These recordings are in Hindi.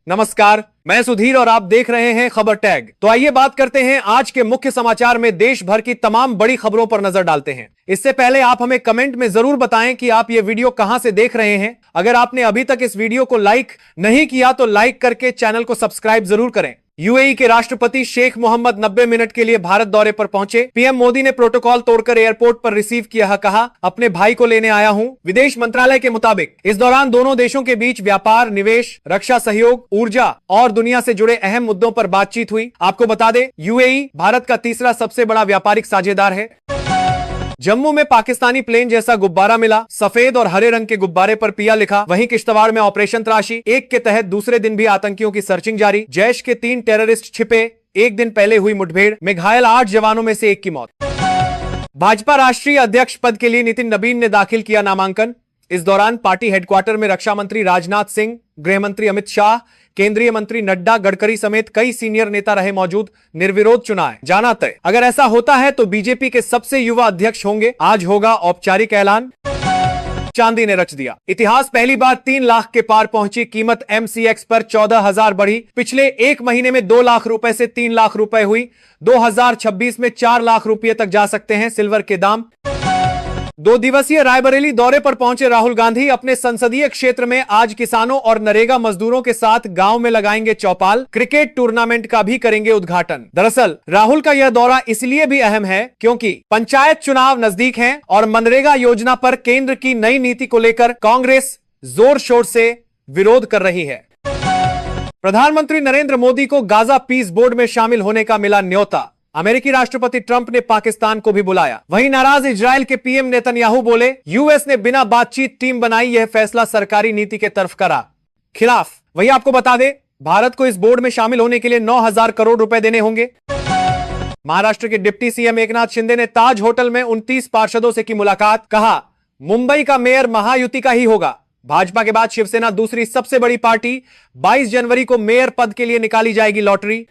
नमस्कार, मैं सुधीर और आप देख रहे हैं खबर टैग। तो आइए बात करते हैं आज के मुख्य समाचार में देश भर की तमाम बड़ी खबरों पर नजर डालते हैं। इससे पहले आप हमें कमेंट में जरूर बताएं कि आप ये वीडियो कहां से देख रहे हैं। अगर आपने अभी तक इस वीडियो को लाइक नहीं किया तो लाइक करके चैनल को सब्सक्राइब जरूर करें। यूएई के राष्ट्रपति शेख मोहम्मद 90 मिनट के लिए भारत दौरे पर पहुंचे। पीएम मोदी ने प्रोटोकॉल तोड़कर एयरपोर्ट पर रिसीव किया, कहा अपने भाई को लेने आया हूं। विदेश मंत्रालय के मुताबिक इस दौरान दोनों देशों के बीच व्यापार, निवेश, रक्षा सहयोग, ऊर्जा और दुनिया से जुड़े अहम मुद्दों पर बातचीत हुई। आपको बता दें, यूएई भारत का तीसरा सबसे बड़ा व्यापारिक साझेदार है। जम्मू में पाकिस्तानी प्लेन जैसा गुब्बारा मिला, सफेद और हरे रंग के गुब्बारे पर पिया लिखा। वहीं किश्तवाड़ में ऑपरेशन तलाशी 1 के तहत दूसरे दिन भी आतंकियों की सर्चिंग जारी। जैश के 3 टेररिस्ट छिपे। एक दिन पहले हुई मुठभेड़ में घायल 8 जवानों में से 1 की मौत। भाजपा राष्ट्रीय अध्यक्ष पद के लिए नितिन नबीन ने दाखिल किया नामांकन। इस दौरान पार्टी हेडक्वार्टर में रक्षा मंत्री राजनाथ सिंह, गृह मंत्री अमित शाह, केंद्रीय मंत्री नड्डा, गडकरी समेत कई सीनियर नेता रहे मौजूद। निर्विरोध चुनाव जाना तय। अगर ऐसा होता है तो बीजेपी के सबसे युवा अध्यक्ष होंगे। आज होगा औपचारिक ऐलान। चांदी ने रच दिया इतिहास, पहली बार 3 लाख के पार पहुंची कीमत। एमसीएक्स पर 14,000 बढ़ी। पिछले एक महीने में 2 लाख रुपए से 3 लाख रुपए हुई। 2026 में 4 लाख रुपए तक जा सकते हैं सिल्वर के दाम। 2 दिवसीय रायबरेली दौरे पर पहुंचे राहुल गांधी। अपने संसदीय क्षेत्र में आज किसानों और नरेगा मजदूरों के साथ गांव में लगाएंगे चौपाल। क्रिकेट टूर्नामेंट का भी करेंगे उद्घाटन। दरअसल राहुल का यह दौरा इसलिए भी अहम है क्योंकि पंचायत चुनाव नजदीक हैं और मनरेगा योजना पर केंद्र की नई नीति को लेकर कांग्रेस जोर शोर से विरोध कर रही है। प्रधानमंत्री नरेंद्र मोदी को गाजा पीस बोर्ड में शामिल होने का मिला न्योता। अमेरिकी राष्ट्रपति ट्रंप ने पाकिस्तान को भी बुलाया। वहीं नाराज इजराइल के पीएम नेतन्याहू बोले, यूएस ने बिना बातचीत टीम बनाई, यह फैसला सरकारी नीति के तरफ करा खिलाफ। वहीं आपको बता दें, भारत को इस बोर्ड में शामिल होने के लिए 9,000 करोड़ रुपए देने होंगे। महाराष्ट्र के डिप्टी सीएम एकनाथ शिंदे ने ताज होटल में 29 पार्षदों से की मुलाकात। कहा मुंबई का मेयर महायुति का ही होगा। भाजपा के बाद शिवसेना दूसरी सबसे बड़ी पार्टी। 22 जनवरी को मेयर पद के लिए निकाली जाएगी लॉटरी।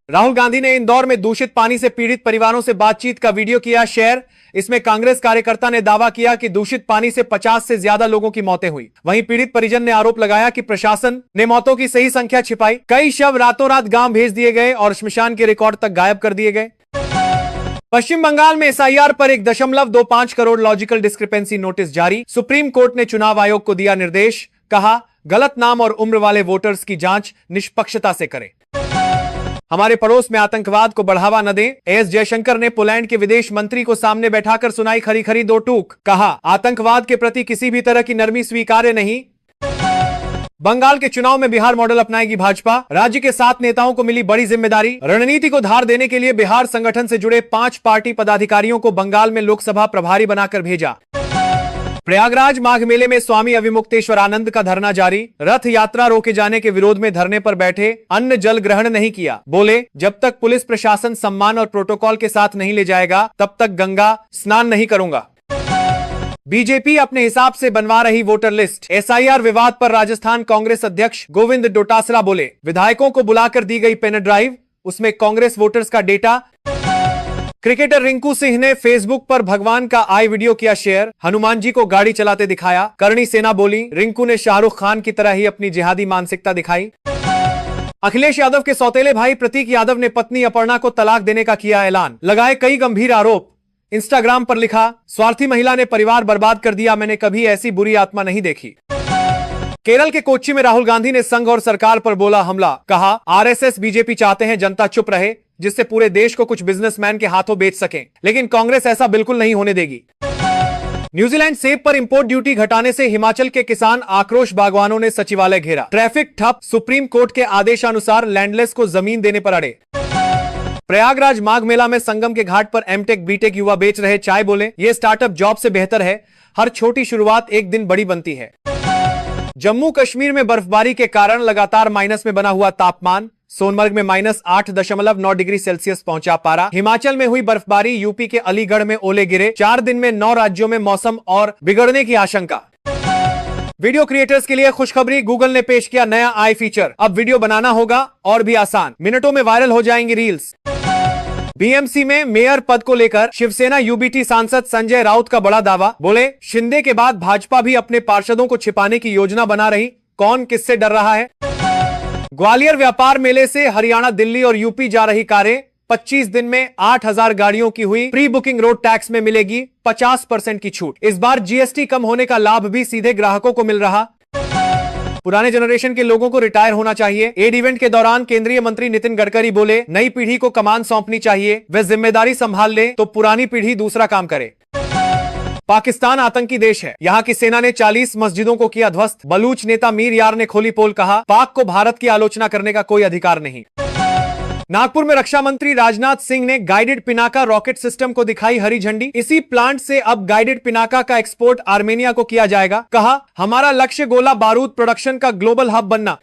राहुल गांधी ने इंदौर में दूषित पानी से पीड़ित परिवारों से बातचीत का वीडियो किया शेयर। इसमें कांग्रेस कार्यकर्ता ने दावा किया कि दूषित पानी से 50 से ज्यादा लोगों की मौतें हुई। वहीं पीड़ित परिजन ने आरोप लगाया कि प्रशासन ने मौतों की सही संख्या छिपाई। कई शव रातों रात गांव भेज दिए गए और श्मशान के रिकॉर्ड तक गायब कर दिए गए। पश्चिम बंगाल में एसआईआर पर 1.25 करोड़ लॉजिकल डिस्क्रिपेंसी नोटिस जारी। सुप्रीम कोर्ट ने चुनाव आयोग को दिया निर्देश। कहा गलत नाम और उम्र वाले वोटर्स की जांच निष्पक्षता से करें। हमारे पड़ोस में आतंकवाद को बढ़ावा न दें। एस जयशंकर ने पोलैंड के विदेश मंत्री को सामने बैठाकर सुनाई खरी खरी 2 टूक। कहा आतंकवाद के प्रति किसी भी तरह की नरमी स्वीकार्य नहीं। बंगाल के चुनाव में बिहार मॉडल अपनाएगी भाजपा। राज्य के 7 नेताओं को मिली बड़ी जिम्मेदारी। रणनीति को धार देने के लिए बिहार संगठन से जुड़े 5 पार्टी पदाधिकारियों को बंगाल में लोकसभा प्रभारी बनाकर भेजा। प्रयागराज माघ मेले में स्वामी अविमुक्तेश्वरानंद का धरना जारी। रथ यात्रा रोके जाने के विरोध में धरने पर बैठे। अन्न जल ग्रहण नहीं किया। बोले जब तक पुलिस प्रशासन सम्मान और प्रोटोकॉल के साथ नहीं ले जाएगा तब तक गंगा स्नान नहीं करूंगा। बीजेपी अपने हिसाब से बनवा रही वोटर लिस्ट। एसआईआर विवाद पर राजस्थान कांग्रेस अध्यक्ष गोविंद डोटासरा बोले, विधायकों को बुलाकर दी गई पेन ड्राइव, उसमें कांग्रेस वोटर्स का डेटा। क्रिकेटर रिंकू सिंह ने फेसबुक पर भगवान का आई वीडियो किया शेयर। हनुमान जी को गाड़ी चलाते दिखाया। करणी सेना बोली, रिंकू ने शाहरुख खान की तरह ही अपनी जिहादी मानसिकता दिखाई। अखिलेश यादव के सौतेले भाई प्रतीक यादव ने पत्नी अपर्णा को तलाक देने का किया ऐलान। लगाए कई गंभीर आरोप। इंस्टाग्राम पर लिखा, स्वार्थी महिला ने परिवार बर्बाद कर दिया, मैंने कभी ऐसी बुरी आत्मा नहीं देखी। केरल के कोच्चि में राहुल गांधी ने संघ और सरकार पर बोला हमला। कहा आरएसएस बीजेपी चाहते हैं जनता चुप रहे, जिससे पूरे देश को कुछ बिजनेसमैन के हाथों बेच सकें, लेकिन कांग्रेस ऐसा बिल्कुल नहीं होने देगी। न्यूजीलैंड सेब पर इंपोर्ट ड्यूटी घटाने से हिमाचल के किसान आक्रोश, बागवानों ने सचिवालय घेरा। ट्रैफिक ठप, सुप्रीम कोर्ट के आदेशानुसार लैंडलेस को जमीन देने पर अड़े। प्रयागराज माघ मेला में संगम के घाट पर एमटेक बीटेक युवा बेच रहे चाय। बोले ये स्टार्टअप जॉब से बेहतर है, हर छोटी शुरुआत एक दिन बड़ी बनती है। जम्मू कश्मीर में बर्फबारी के कारण लगातार माइनस में बना हुआ तापमान। सोनमर्ग में -8.9 डिग्री सेल्सियस पहुंचा पारा। हिमाचल में हुई बर्फबारी, यूपी के अलीगढ़ में ओले गिरे। 4 दिन में 9 राज्यों में मौसम और बिगड़ने की आशंका। वीडियो क्रिएटर्स के लिए खुशखबरी, गूगल ने पेश किया नया आई फीचर। अब वीडियो बनाना होगा और भी आसान, मिनटों में वायरल हो जाएंगी रील्स। बीएमसी में मेयर पद को लेकर शिवसेना यूबीटी सांसद संजय राउत का बड़ा दावा। बोले शिंदे के बाद भाजपा भी अपने पार्षदों को छिपाने की योजना बना रही, कौन किससे डर रहा है। ग्वालियर व्यापार मेले से हरियाणा, दिल्ली और यूपी जा रही कारें 25 दिन में 8,000 गाड़ियों की हुई प्री बुकिंग रोड टैक्स में मिलेगी 50% की छूट। इस बार जीएसटी कम होने का लाभ भी सीधे ग्राहकों को मिल रहा। पुराने जनरेशन के लोगों को रिटायर होना चाहिए। एड इवेंट के दौरान केंद्रीय मंत्री नितिन गडकरी बोले, नई पीढ़ी को कमान सौंपनी चाहिए, वे जिम्मेदारी संभाल ले तो पुरानी पीढ़ी दूसरा काम करे। पाकिस्तान आतंकी देश है, यहाँ की सेना ने 40 मस्जिदों को किया ध्वस्त। बलूच नेता मीर यार ने खोली पोल, कहा पाक को भारत की आलोचना करने का कोई अधिकार नहीं। नागपुर में रक्षा मंत्री राजनाथ सिंह ने गाइडेड पिनाका रॉकेट सिस्टम को दिखाई हरी झंडी। इसी प्लांट से अब गाइडेड पिनाका का एक्सपोर्ट आर्मेनिया को किया जाएगा। कहा हमारा लक्ष्य गोला बारूद प्रोडक्शन का ग्लोबल हब बनना।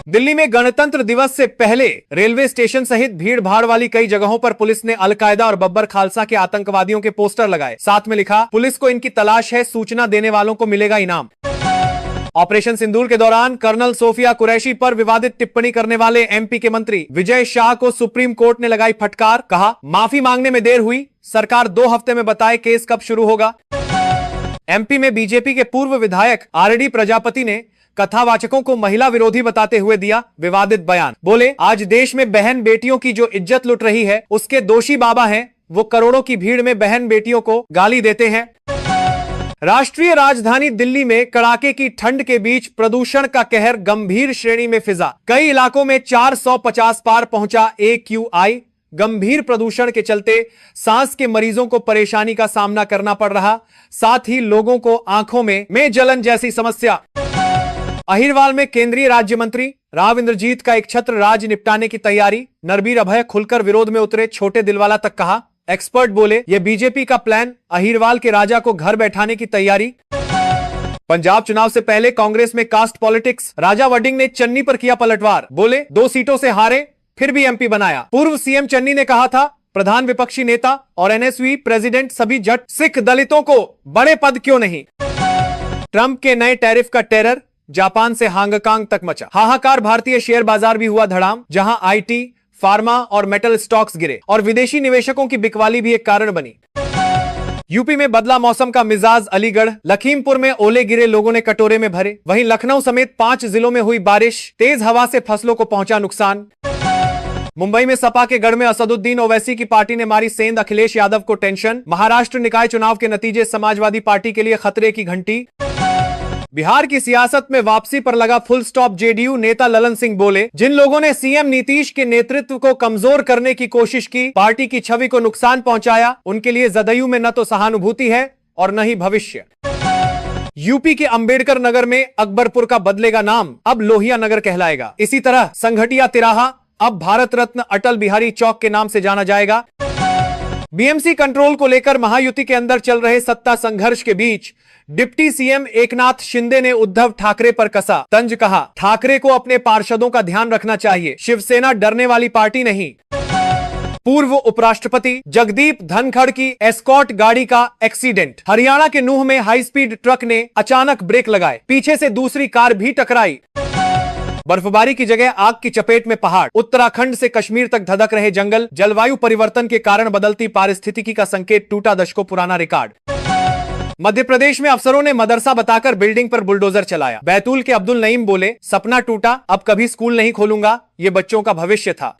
दिल्ली में गणतंत्र दिवस से पहले रेलवे स्टेशन सहित भीड़ भाड़ वाली कई जगहों पर पुलिस ने अलकायदा और बब्बर खालसा के आतंकवादियों के पोस्टर लगाए। साथ में लिखा, पुलिस को इनकी तलाश है, सूचना देने वालों को मिलेगा इनाम। ऑपरेशन सिंदूर के दौरान कर्नल सोफिया कुरैशी पर विवादित टिप्पणी करने वाले एमपी के मंत्री विजय शाह को सुप्रीम कोर्ट ने लगाई फटकार। कहा माफी मांगने में देर हुई, सरकार 2 हफ्ते में बताए केस कब शुरू होगा। एमपी में बीजेपी के पूर्व विधायक आरडी प्रजापति ने कथावाचकों को महिला विरोधी बताते हुए दिया विवादित बयान। बोले आज देश में बहन बेटियों की जो इज्जत लुट रही है उसके दोषी बाबा हैं, वो करोड़ों की भीड़ में बहन बेटियों को गाली देते हैं। राष्ट्रीय राजधानी दिल्ली में कड़ाके की ठंड के बीच प्रदूषण का कहर गंभीर श्रेणी में फिजा। कई इलाकों में 450 पार पहुंचा AQI। गंभीर प्रदूषण के चलते सांस के मरीजों को परेशानी का सामना करना पड़ रहा, साथ ही लोगों को आंखों में जलन जैसी समस्या। अहिरवाल में केंद्रीय राज्य मंत्री राव इंद्रजीत का एक छत्र राज निपटाने की तैयारी। नरबीर अभय खुलकर विरोध में उतरे, छोटे दिलवाला तक कहा। एक्सपर्ट बोले ये बीजेपी का प्लान, अहिरवाल के राजा को घर बैठाने की तैयारी। पंजाब चुनाव से पहले कांग्रेस में कास्ट पॉलिटिक्स, राजा वडिंग ने चन्नी पर किया पलटवार। बोले 2 सीटों से हारे फिर भी एमपी बनाया। पूर्व सीएम चन्नी ने कहा था प्रधान विपक्षी नेता और एनएसवी प्रेसिडेंट सभी जट, सिख दलितों को बड़े पद क्यों नहीं। ट्रंप के नए टैरिफ का टेरर, जापान से हांगकांग तक मचा हाहाकार। भारतीय शेयर बाजार भी हुआ धड़ाम, जहां आईटी, फार्मा और मेटल स्टॉक्स गिरे और विदेशी निवेशकों की बिकवाली भी एक कारण बनी। यूपी में बदला मौसम का मिजाज, अलीगढ़, लखीमपुर में ओले गिरे, लोगों ने कटोरे में भरे। वहीं लखनऊ समेत 5 जिलों में हुई बारिश, तेज हवा से फसलों को पहुंचा नुकसान। मुंबई में सपा के गढ़ में असदुद्दीन ओवैसी की पार्टी ने मारी सेंध, अखिलेश यादव को टेंशन। महाराष्ट्र निकाय चुनाव के नतीजे समाजवादी पार्टी के लिए खतरे की घंटी। बिहार की सियासत में वापसी पर लगा फुल स्टॉप। जेडीयू नेता ललन सिंह बोले, जिन लोगों ने सीएम नीतीश के नेतृत्व को कमजोर करने की कोशिश की, पार्टी की छवि को नुकसान पहुंचाया, उनके लिए जदयू में न तो सहानुभूति है और न ही भविष्य। यूपी के अंबेडकर नगर में अकबरपुर का बदलेगा नाम, अब लोहिया नगर कहलाएगा। इसी तरह संघटिया तिराहा अब भारत रत्न अटल बिहारी चौक के नाम से जाना जाएगा। बीएमसी कंट्रोल को लेकर महायुति के अंदर चल रहे सत्ता संघर्ष के बीच डिप्टी सीएम एकनाथ शिंदे ने उद्धव ठाकरे पर कसा तंज। कहा ठाकरे को अपने पार्षदों का ध्यान रखना चाहिए, शिवसेना डरने वाली पार्टी नहीं। पूर्व उपराष्ट्रपति जगदीप धनखड़ की एस्कॉर्ट गाड़ी का एक्सीडेंट। हरियाणा के नूह में हाई स्पीड ट्रक ने अचानक ब्रेक लगाए, पीछे से दूसरी कार भी टकराई। बर्फबारी की जगह आग की चपेट में पहाड़। उत्तराखंड से कश्मीर तक धधक रहे जंगल। जलवायु परिवर्तन के कारण बदलती पारिस्थितिकी का संकेत, टूटा दशकों पुराना रिकॉर्ड। मध्य प्रदेश में अफसरों ने मदरसा बताकर बिल्डिंग पर बुलडोजर चलाया। बैतूल के अब्दुल नईम बोले, सपना टूटा, अब कभी स्कूल नहीं खोलूंगा, ये बच्चों का भविष्य था।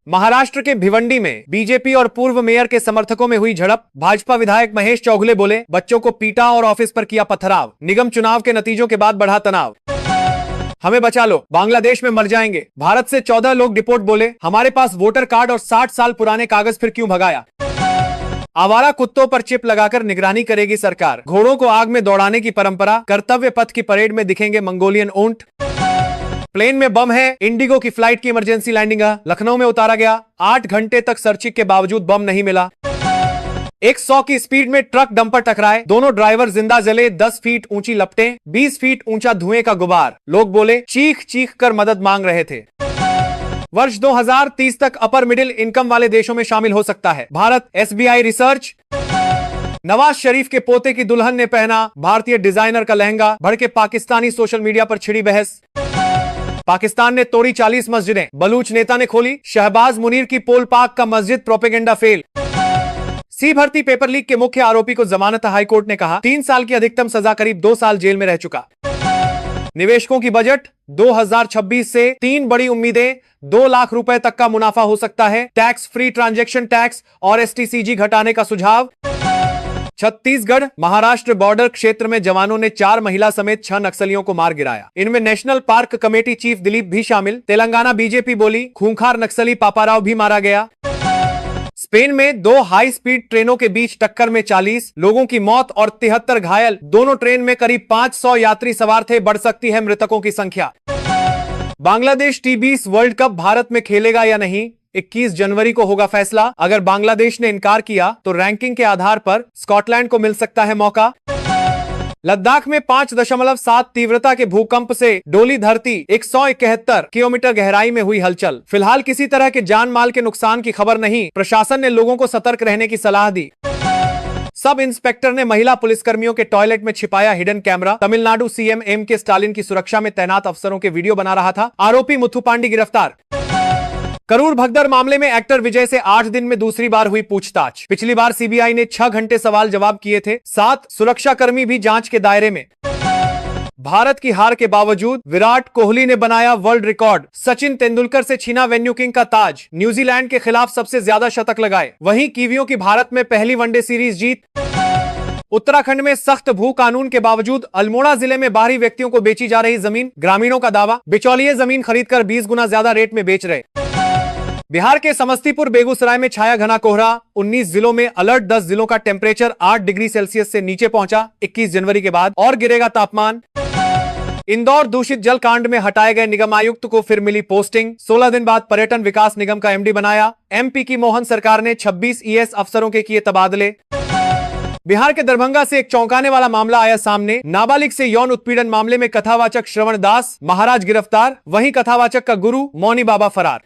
महाराष्ट्र के भिवंडी में बीजेपी और पूर्व मेयर के समर्थकों में हुई झड़प। भाजपा विधायक महेश चौगुले बोले, बच्चों को पीटा और ऑफिस पर किया पथराव। निगम चुनाव के नतीजों के बाद बढ़ा तनाव। हमें बचा लो, बांग्लादेश में मर जाएंगे। भारत से 14 लोग डिपोर्ट। बोले, हमारे पास वोटर कार्ड और 60 साल पुराने कागज, फिर क्यों भगाया। आवारा कुत्तों पर चिप लगाकर निगरानी करेगी सरकार। घोड़ों को आग में दौड़ाने की परंपरा। कर्तव्य पथ की परेड में दिखेंगे मंगोलियन ऊंट। प्लेन में बम है, इंडिगो की फ्लाइट की इमरजेंसी लैंडिंग लखनऊ में उतारा गया। 8 घंटे तक सर्चिंग के बावजूद बम नहीं मिला। 100 की स्पीड में ट्रक डंपर टकराए, दोनों ड्राइवर जिंदा जले। 10 फीट ऊंची लपटें, 20 फीट ऊंचा धुएं का गुबार। लोग बोले, चीख चीख कर मदद मांग रहे थे। वर्ष 2030 तक अपर मिडिल इनकम वाले देशों में शामिल हो सकता है भारत, SBI रिसर्च। नवाज शरीफ के पोते की दुल्हन ने पहना भारतीय डिजाइनर का लहंगा, भड़के पाकिस्तानी सोशल मीडिया पर छिड़ी बहस। पाकिस्तान ने तोड़ी 40 मस्जिदें, बलूच नेता ने खोली। शहबाज मुनीर की पोल पाक का मस्जिद प्रोपेगेंडा फेल। सी भर्ती पेपर लीक के मुख्य आरोपी को जमानत हाईकोर्ट ने कहा 3 साल की अधिकतम सजा, करीब 2 साल जेल में रह चुका। निवेशकों की बजट 2026 से 3 बड़ी उम्मीदें, 2 लाख रुपए तक का मुनाफा हो सकता है, टैक्स फ्री ट्रांजैक्शन टैक्स और एसटीसीजी घटाने का सुझाव। छत्तीसगढ़ महाराष्ट्र बॉर्डर क्षेत्र में जवानों ने 4 महिला समेत 6 नक्सलियों को मार गिराया। इनमें national park committee chief Dilip भी शामिल। तेलंगाना बीजेपी बोली खूंखार नक्सली पापाराव भी मारा गया। स्पेन में 2 हाई स्पीड ट्रेनों के बीच टक्कर में 40 लोगों की मौत और 73 घायल। दोनों ट्रेन में करीब 500 यात्री सवार थे। बढ़ सकती है मृतकों की संख्या। Bangladesh T20 world cup Bharat में खेलेगा या नहीं, 21 जनवरी को होगा फैसला। अगर बांग्लादेश ने इनकार किया तो रैंकिंग के आधार पर स्कॉटलैंड को मिल सकता है मौका। लद्दाख में 5.7 तीव्रता के भूकंप से डोली धरती, 171 किलोमीटर गहराई में हुई हलचल। फिलहाल किसी तरह के जान माल के नुकसान की खबर नहीं। प्रशासन ने लोगों को सतर्क रहने की सलाह दी। सब इंस्पेक्टर ने महिला पुलिसकर्मियों के टॉयलेट में छिपाया hidden camera. Tamil Nadu CM M.K. Stalin की सुरक्षा में तैनात अफसरों के वीडियो बना रहा था। आरोपी मुथुपांडी गिरफ्तार। करूर भगदड़ मामले में एक्टर विजय से 8 दिन में दूसरी बार हुई पूछताछ। पिछली बार सीबीआई ने 6 घंटे सवाल जवाब किए थे। 7 सुरक्षाकर्मी भी जांच के दायरे में। भारत की हार के बावजूद विराट कोहली ने बनाया वर्ल्ड रिकॉर्ड। सचिन तेंदुलकर से छीना वेन्यू किंग का ताज। न्यूजीलैंड के खिलाफ सबसे ज्यादा शतक लगाए। वहीं कीवियों की भारत में पहली वनडे सीरीज जीत। उत्तराखंड में सख्त भू कानून के बावजूद अल्मोड़ा जिले में बाहरी व्यक्तियों को बेची जा रही जमीन। ग्रामीणों का दावा, बिचौलिए जमीन खरीदकर 20 गुना ज्यादा रेट में बेच रहे। बिहार के समस्तीपुर बेगूसराय में छाया घना कोहरा। 19 जिलों में अलर्ट। 10 जिलों का टेम्परेचर 8 डिग्री सेल्सियस से नीचे पहुंचा। 21 जनवरी के बाद और गिरेगा तापमान। इंदौर दूषित जल कांड में हटाए गए निगम आयुक्त को फिर मिली पोस्टिंग। 16 दिन बाद पर्यटन विकास निगम का एमडी बनाया। एमपी की मोहन सरकार ने 26 ईएस अफसरों के किए तबादले। बिहार के दरभंगा से एक चौंकाने वाला मामला आया सामने। नाबालिग से यौन उत्पीड़न मामले में कथावाचक श्रवण दास महाराज गिरफ्तार। वहीं कथावाचक का गुरु मौनी बाबा फरार।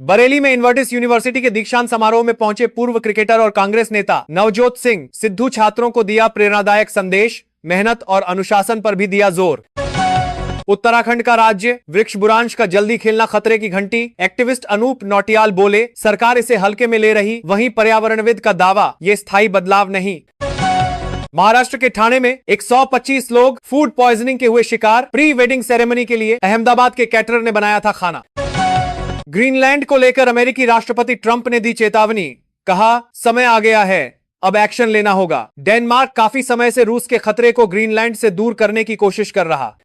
बरेली में इन्वर्टिस यूनिवर्सिटी के दीक्षांत समारोह में पहुंचे पूर्व क्रिकेटर और कांग्रेस नेता नवजोत सिंह सिद्धू छात्रों को दिया प्रेरणादायक संदेश। मेहनत और अनुशासन पर भी दिया जोर। उत्तराखंड का राज्य वृक्ष बुरांश का जल्दी खेलना खतरे की घंटी। एक्टिविस्ट अनूप नौटियाल बोले सरकार इसे हल्के में ले रही। वहीं पर्यावरणविद का दावा, ये स्थायी बदलाव नहीं। महाराष्ट्र के ठाणे में 125 लोग फूड पॉइजनिंग के हुए शिकार। प्री वेडिंग सेरेमनी के लिए अहमदाबाद के कैटरर ने बनाया था खाना। ग्रीनलैंड को लेकर अमेरिकी राष्ट्रपति ट्रंप ने दी चेतावनी। कहा समय आ गया है, अब एक्शन लेना होगा। डेनमार्क काफी समय से रूस के खतरे को ग्रीनलैंड से दूर करने की कोशिश कर रहा।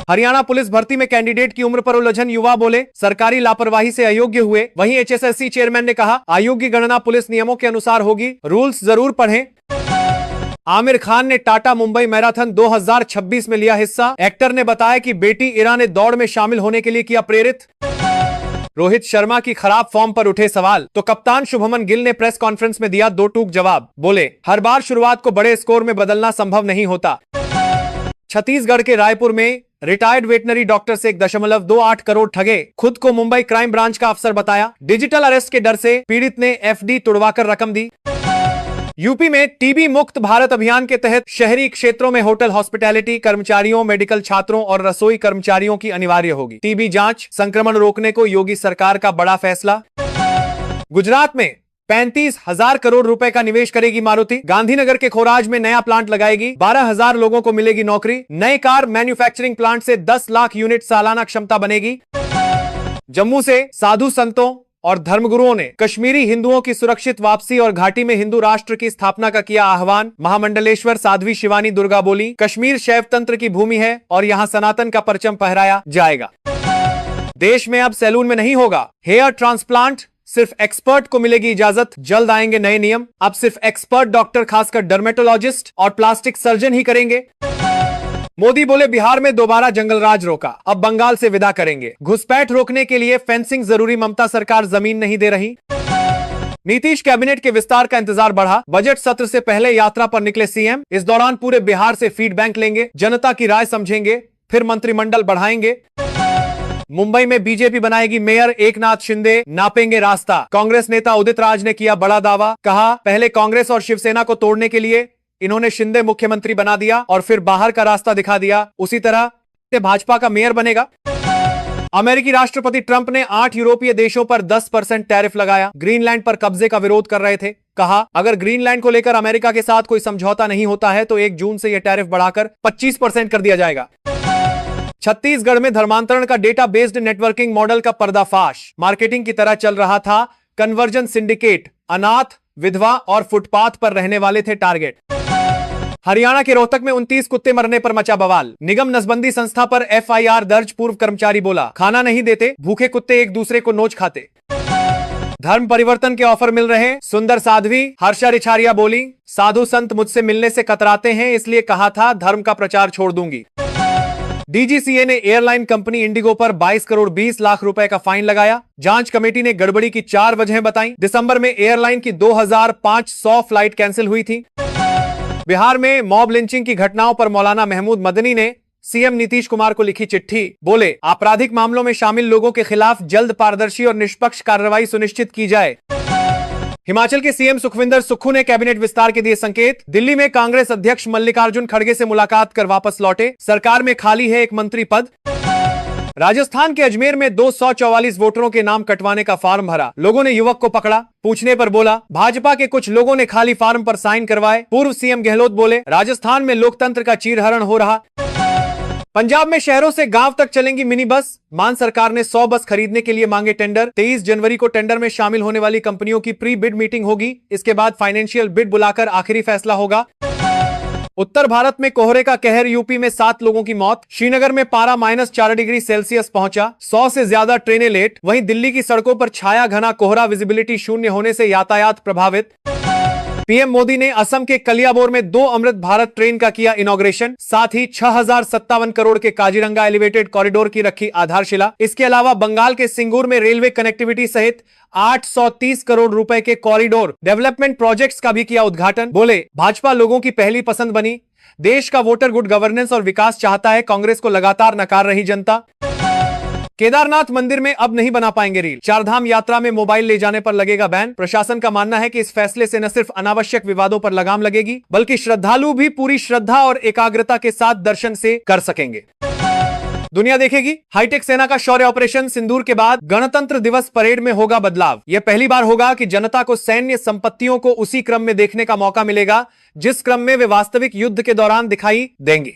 हरियाणा पुलिस भर्ती में कैंडिडेट की उम्र पर उलझन। युवा बोले सरकारी लापरवाही से अयोग्य हुए। वहीं HSSC चेयरमैन ने कहा आयोग की गणना पुलिस नियमों के अनुसार होगी, रूल्स जरूर पढ़ें। आमिर खान ने टाटा मुंबई मैराथन 2026 में लिया हिस्सा। एक्टर ने बताया कि बेटी इरा ने दौड़ में शामिल होने के लिए किया प्रेरित। रोहित शर्मा की खराब फॉर्म पर उठे सवाल तो कप्तान शुभमन गिल ने प्रेस कॉन्फ्रेंस में दिया 2 टूक जवाब। बोले हर बार शुरुआत को बड़े स्कोर में बदलना संभव नहीं होता। छत्तीसगढ़ के रायपुर में रिटायर्ड वेटनरी डॉक्टर से 1.28 करोड़ ठगे। खुद को मुंबई क्राइम ब्रांच का अफसर बताया। डिजिटल अरेस्ट के डर से पीड़ित ने FD तुड़वाकर रकम दी। यूपी में टीबी मुक्त भारत अभियान के तहत शहरी क्षेत्रों में होटल हॉस्पिटैलिटी कर्मचारियों, मेडिकल छात्रों और रसोई कर्मचारियों की अनिवार्य होगी टीबी जांच। संक्रमण रोकने को योगी सरकार का बड़ा फैसला। गुजरात में 35,000 करोड़ रुपए का निवेश करेगी मारुति। गांधीनगर के खोराज में नया प्लांट लगाएगी। 12,000 लोगों को मिलेगी नौकरी। नए कार मैन्युफैक्चरिंग प्लांट से 10 लाख यूनिट सालाना क्षमता बनेगी। जम्मू से साधु संतों और धर्मगुरुओं ने कश्मीरी हिंदुओं की सुरक्षित वापसी और घाटी में हिंदू राष्ट्र की स्थापना का किया आह्वान। महामंडलेश्वर साध्वी शिवानी दुर्गा बोली कश्मीर शैव तंत्र की भूमि है और यहाँ सनातन का परचम फहराया जाएगा। देश में अब सैलून में नहीं होगा हेयर ट्रांसप्लांट, सिर्फ एक्सपर्ट को मिलेगी इजाजत। जल्द आएंगे नए नियम। अब सिर्फ एक्सपर्ट डॉक्टर, खासकर डर्मेटोलॉजिस्ट और प्लास्टिक सर्जन ही करेंगे। मोदी बोले बिहार में दोबारा जंगल राज रोका, अब बंगाल से विदा करेंगे। घुसपैठ रोकने के लिए फेंसिंग जरूरी, ममता सरकार जमीन नहीं दे रही। नीतीश कैबिनेट के विस्तार का इंतजार बढ़ा। बजट सत्र से पहले यात्रा पर निकले सीएम। इस दौरान पूरे बिहार से फीडबैक लेंगे, जनता की राय समझेंगे, फिर मंत्रिमंडल बढ़ाएंगे। मुंबई में बीजेपी बनाएगी मेयर एकनाथ शिंदे, नापेंगे रास्ता। कांग्रेस नेता उदित राज ने किया बड़ा दावा। कहा पहले कांग्रेस और शिवसेना को तोड़ने के लिए इन्होंने शिंदे मुख्यमंत्री बना दिया और फिर बाहर का रास्ता दिखा दिया। उसी तरह से भाजपा का मेयर बनेगा। अमेरिकी राष्ट्रपति ट्रंप ने 8 यूरोपीय देशों पर 10% टैरिफ लगाया। ग्रीनलैंड पर कब्जे का विरोध कर रहे थे। कहा अगर ग्रीनलैंड को लेकर अमेरिका के साथ कोई समझौता नहीं होता है तो 1 जून से यह टैरिफ बढ़ाकर 25% कर दिया जाएगा। छत्तीसगढ़ में धर्मांतरण का डेटा बेस्ड नेटवर्किंग मॉडल का पर्दाफाश। मार्केटिंग की तरह चल रहा था कन्वर्जन सिंडिकेट। अनाथ, विधवा और फुटपाथ पर रहने वाले थे टारगेट। हरियाणा के रोहतक में 29 कुत्ते मरने पर मचा बवाल। निगम नसबंदी संस्था पर एफआईआर दर्ज। पूर्व कर्मचारी बोला, खाना नहीं देते, भूखे कुत्ते एक दूसरे को नोच खाते। धर्म परिवर्तन के ऑफर मिल रहे। सुंदर साध्वी हर्षा रिछारिया बोली, साधु संत मुझसे मिलने से कतराते हैं, इसलिए कहा था धर्म का प्रचार छोड़ दूंगी। डीजीसीए ने एयरलाइन कंपनी इंडिगो पर 22 करोड़ 20 लाख रुपए का फाइन लगाया। जांच कमेटी ने गड़बड़ी की 4 वजहें बताई। दिसंबर में एयरलाइन की 2500 फ्लाइट कैंसिल हुई थी। बिहार में मॉब लिंचिंग की घटनाओं पर मौलाना महमूद मदनी ने सीएम नीतीश कुमार को लिखी चिट्ठी। बोले, आपराधिक मामलों में शामिल लोगों के खिलाफ जल्द पारदर्शी और निष्पक्ष कार्रवाई सुनिश्चित की जाए। हिमाचल के सीएम सुखविंदर सुक्खू ने कैबिनेट विस्तार के दिए संकेत। दिल्ली में कांग्रेस अध्यक्ष मल्लिकार्जुन खड़गे से मुलाकात कर वापस लौटे। सरकार में खाली है एक मंत्री पद। राजस्थान के अजमेर में 244 वोटरों के नाम कटवाने का फार्म भरा। लोगों ने युवक को पकड़ा। पूछने पर बोला, भाजपा के कुछ लोगों ने खाली फार्म पर साइन करवाए। पूर्व सीएम गहलोत बोले, राजस्थान में लोकतंत्र का चीरहरण हो रहा। पंजाब में शहरों से गांव तक चलेंगी मिनी बस। मान सरकार ने 100 बस खरीदने के लिए मांगे टेंडर। 23 जनवरी को टेंडर में शामिल होने वाली कंपनियों की प्री बिड मीटिंग होगी। इसके बाद फाइनेंशियल बिड बुलाकर आखिरी फैसला होगा। उत्तर भारत में कोहरे का कहर। यूपी में 7 लोगों की मौत। श्रीनगर में पारा -4 डिग्री सेल्सियस पहुंचा। 100 से ज्यादा ट्रेनें लेट। वहीं दिल्ली की सड़कों पर छाया घना कोहरा। विजिबिलिटी शून्य होने से यातायात प्रभावित। पीएम मोदी ने असम के कलियाबोर में 2 अमृत भारत ट्रेन का किया इनॉग्रेशन। साथ ही 6057 करोड़ के काजीरंगा एलिवेटेड कॉरिडोर की रखी आधारशिला। इसके अलावा बंगाल के सिंगूर में रेलवे कनेक्टिविटी सहित 830 करोड़ रुपए के कॉरिडोर डेवलपमेंट प्रोजेक्ट्स का भी किया उद्घाटन। बोले, भाजपा लोगों की पहली पसंद बनी। देश का वोटर गुड गवर्नेंस और विकास चाहता है। कांग्रेस को लगातार नकार रही जनता। केदारनाथ मंदिर में अब नहीं बना पाएंगे रील। चारधाम यात्रा में मोबाइल ले जाने पर लगेगा बैन। प्रशासन का मानना है कि इस फैसले से न सिर्फ अनावश्यक विवादों पर लगाम लगेगी, बल्कि श्रद्धालु भी पूरी श्रद्धा और एकाग्रता के साथ दर्शन से कर सकेंगे। दुनिया देखेगी हाईटेक सेना का शौर्य ऑपरेशन सिंदूर के बाद गणतंत्र दिवस परेड में होगा बदलाव। यह पहली बार होगा कि जनता को सैन्य संपत्तियों को उसी क्रम में देखने का मौका मिलेगा जिस क्रम में वे वास्तविक युद्ध के दौरान दिखाई देंगे।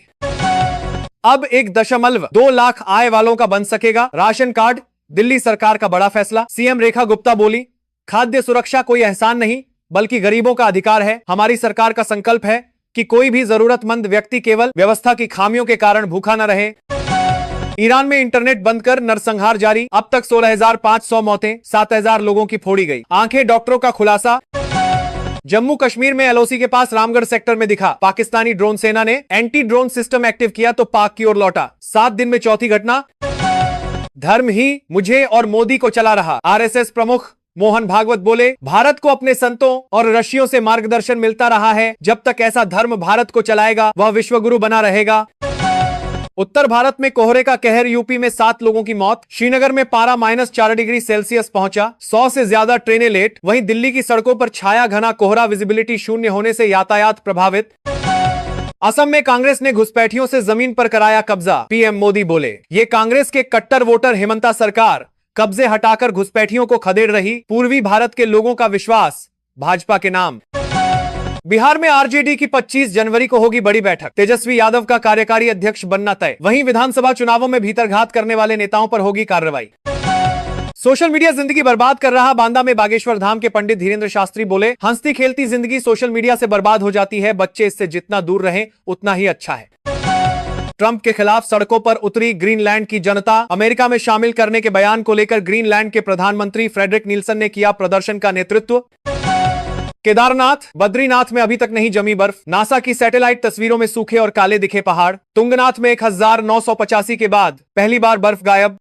अब 1.2 लाख आय वालों का बन सकेगा राशन कार्ड। दिल्ली सरकार का बड़ा फैसला। सीएम रेखा गुप्ता बोली, खाद्य सुरक्षा कोई एहसान नहीं बल्कि गरीबों का अधिकार है। हमारी सरकार का संकल्प है कि कोई भी जरूरतमंद व्यक्ति केवल व्यवस्था की खामियों के कारण भूखा न रहे। ईरान में इंटरनेट बंद कर नरसंहार जारी। अब तक 16,500 मौतें, 7,000 लोगों की फोड़ी गई। आंखें डॉक्टरों का खुलासा। जम्मू कश्मीर में एलओसी के पास रामगढ़ सेक्टर में दिखा पाकिस्तानी ड्रोन। सेना ने एंटी ड्रोन सिस्टम एक्टिव किया तो पाक की ओर लौटा। 7 दिन में चौथी घटना। धर्म ही मुझे और मोदी को चला रहा। आरएसएस प्रमुख मोहन भागवत बोले, भारत को अपने संतों और ऋषियों से मार्गदर्शन मिलता रहा है। जब तक ऐसा धर्म भारत को चलाएगा वह विश्वगुरु बना रहेगा। उत्तर भारत में कोहरे का कहर। यूपी में 7 लोगों की मौत। श्रीनगर में पारा -4 डिग्री सेल्सियस पहुंचा। 100 से ज्यादा ट्रेनें लेट। वहीं दिल्ली की सड़कों पर छाया घना कोहरा। विजिबिलिटी शून्य होने से यातायात प्रभावित। असम में कांग्रेस ने घुसपैठियों से जमीन पर कराया कब्जा। पीएम मोदी बोले, ये कांग्रेस के कट्टर वोटर हेमंता सरकार कब्जे हटाकर घुसपैठियों को खदेड़ रही। पूर्वी भारत के लोगों का विश्वास भाजपा के नाम। बिहार में आरजेडी की 25 जनवरी को होगी बड़ी बैठक। तेजस्वी यादव का कार्यकारी अध्यक्ष बनना तय। वहीं विधानसभा चुनावों में भीतरघात करने वाले नेताओं पर होगी कार्रवाई। सोशल मीडिया जिंदगी बर्बाद कर रहा। बांदा में बागेश्वर धाम के पंडित धीरेन्द्र शास्त्री बोले, हंसती खेलती जिंदगी सोशल मीडिया से बर्बाद हो जाती है। बच्चे इससे जितना दूर रहें उतना ही अच्छा है। ट्रंप के खिलाफ सड़कों पर उतरी ग्रीनलैंड की जनता। अमेरिका में शामिल करने के बयान को लेकर ग्रीनलैंड के प्रधानमंत्री फ्रेडरिक नील्सन ने किया प्रदर्शन का नेतृत्व। केदारनाथ, बद्रीनाथ में अभी तक नहीं जमी बर्फ। नासा की सैटेलाइट तस्वीरों में सूखे और काले दिखे पहाड़। तुंगनाथ में 1985 के बाद पहली बार बर्फ गायब।